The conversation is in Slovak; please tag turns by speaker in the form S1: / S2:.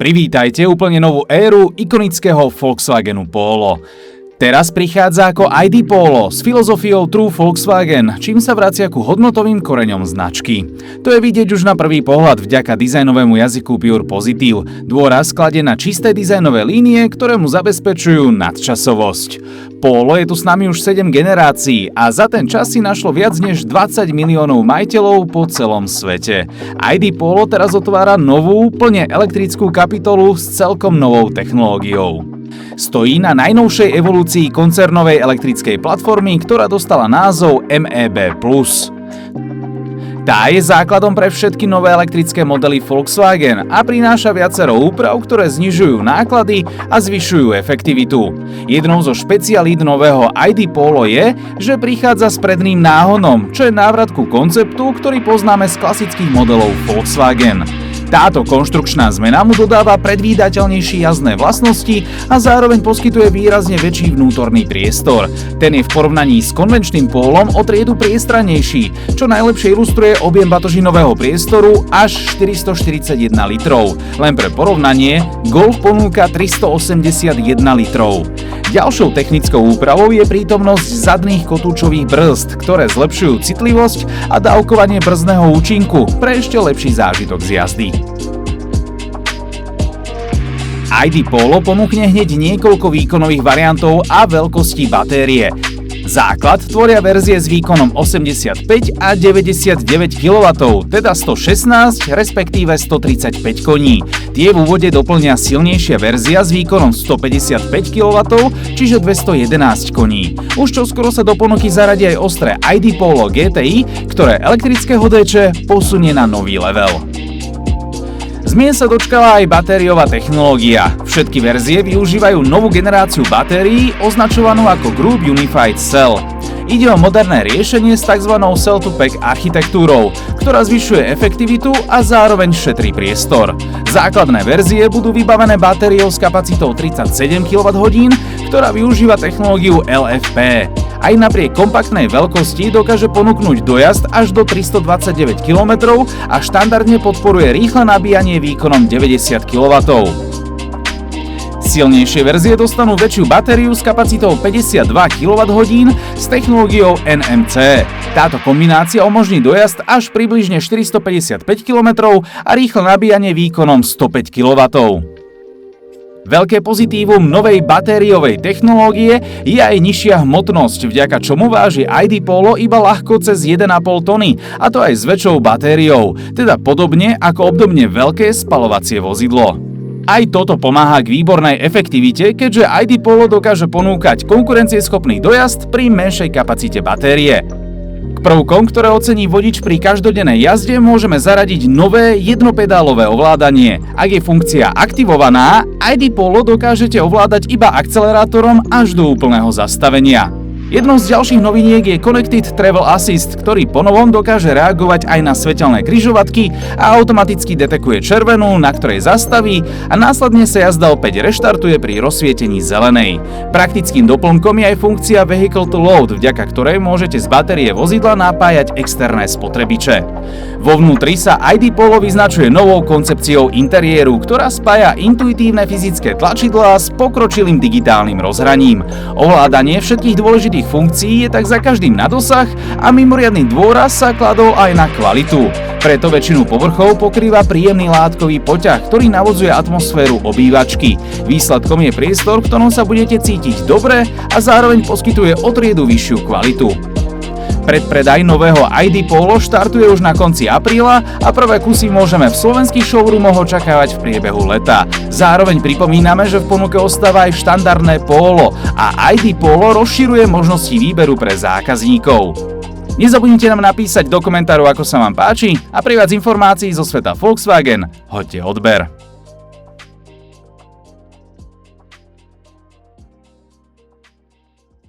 S1: Privítajte úplne novú éru ikonického Volkswagenu Polo. Teraz prichádza ako ID Polo s filozofiou True Volkswagen, čím sa vracia ku hodnotovým koreňom značky. To je vidieť už na prvý pohľad vďaka dizajnovému jazyku Pure Positive. Dôraz kladie na čisté dizajnové línie, ktoré mu zabezpečujú nadčasovosť. Polo je tu s nami už 7 generácií a za ten čas si našlo viac než 20 miliónov majiteľov po celom svete. ID Polo teraz otvára novú, plne elektrickú kapitolu s celkom novou technológiou. Stojí na najnovšej evolúcii koncernovej elektrickej platformy, ktorá dostala názov MEB+. Tá je základom pre všetky nové elektrické modely Volkswagen a prináša viacero úprav, ktoré znižujú náklady a zvyšujú efektivitu. Jednou zo špecialít nového ID Polo je, že prichádza s predným náhonom, čo je návrat ku konceptu, ktorý poznáme z klasických modelov Volkswagen. Táto konštrukčná zmena mu dodáva predvídateľnejšie jazdné vlastnosti a zároveň poskytuje výrazne väčší vnútorný priestor. Ten je v porovnaní s konvenčným Polom o triedu priestranejší, čo najlepšie ilustruje objem batožinového priestoru až 441 litrov. Len pre porovnanie, Golf ponúka 381 litrov. Ďalšou technickou úpravou je prítomnosť zadných kotúčových brzd, ktoré zlepšujú citlivosť a dávkovanie brzdného účinku pre ešte lepší zážitok z jazdy. ID Polo ponúkne hneď niekoľko výkonových variantov a veľkostí batérie. Základ tvoria verzie s výkonom 85 a 99 kW, teda 116 respektíve 135 koní. Tie v úvode doplňa silnejšia verzia s výkonom 155 kW, čiže 211 koní. Už čoskoro sa do ponuky zaradí aj ostré ID Polo GTI, ktoré elektrického DC posunie na nový level. Zmien sa dočkala aj batériová technológia. Všetky verzie využívajú novú generáciu batérií označovanú ako Group Unified Cell. Ide o moderné riešenie s tzv. Cell-to-Pack architektúrou, ktorá zvyšuje efektivitu a zároveň šetrí priestor. Základné verzie budú vybavené batériou s kapacitou 37 kWh, ktorá využíva technológiu LFP. Aj napriek kompaktnej veľkosti dokáže ponúknuť dojazd až do 329 km a štandardne podporuje rýchle nabíjanie výkonom 90 kW. Silnejšie verzie dostanú väčšiu batériu s kapacitou 52 kWh s technológiou NMC. Táto kombinácia umožní dojazd až približne 455 km a rýchle nabíjanie výkonom 105 kW. Veľké pozitívum novej batériovej technológie je aj nižšia hmotnosť, vďaka čomu váži ID Polo iba ľahko cez 1,5 tony, a to aj s väčšou batériou, teda podobne ako obdobne veľké spaľovacie vozidlo. Aj toto pomáha k výbornej efektivite, keďže ID Polo dokáže ponúkať konkurencieschopný dojazd pri menšej kapacite batérie. K prvkom, ktoré ocení vodič pri každodennej jazde, môžeme zaradiť nové jednopedálové ovládanie. Ak je funkcia aktivovaná, ID Polo dokážete ovládať iba akcelerátorom až do úplného zastavenia. Jednou z ďalších noviniek je Connected Travel Assist, ktorý ponovom dokáže reagovať aj na svetelné križovatky a automaticky detekuje červenú, na ktorej zastaví, a následne sa jazda opäť reštartuje pri rozsvietení zelenej. Praktickým doplnkom je aj funkcia Vehicle to Load, vďaka ktorej môžete z batérie vozidla napájať externé spotrebiče. Vo vnútri sa ID Polo vyznačuje novou koncepciou interiéru, ktorá spája intuitívne fyzické tlačidlá s pokročilým digitálnym rozhraním. Ovládanie všetkých dôležitých funkcií je tak za každým na dosah a mimoriadny dôraz sa kladol aj na kvalitu. Preto väčšinu povrchov pokrýva príjemný látkový poťah, ktorý navodzuje atmosféru obývačky. Výsledkom je priestor, v ktorom sa budete cítiť dobre a zároveň poskytuje o triedu vyššiu kvalitu. Predpredaj nového ID Polo štartuje už na konci apríla a prvé kusy môžeme v slovenských showroomoch očakávať v priebehu leta. Zároveň pripomíname, že v ponuke ostáva aj štandardné Polo a ID Polo rozširuje možnosti výberu pre zákazníkov. Nezabudnite nám napísať do komentárov, ako sa vám páči, a pri viac informácií zo sveta Volkswagen hoďte odber.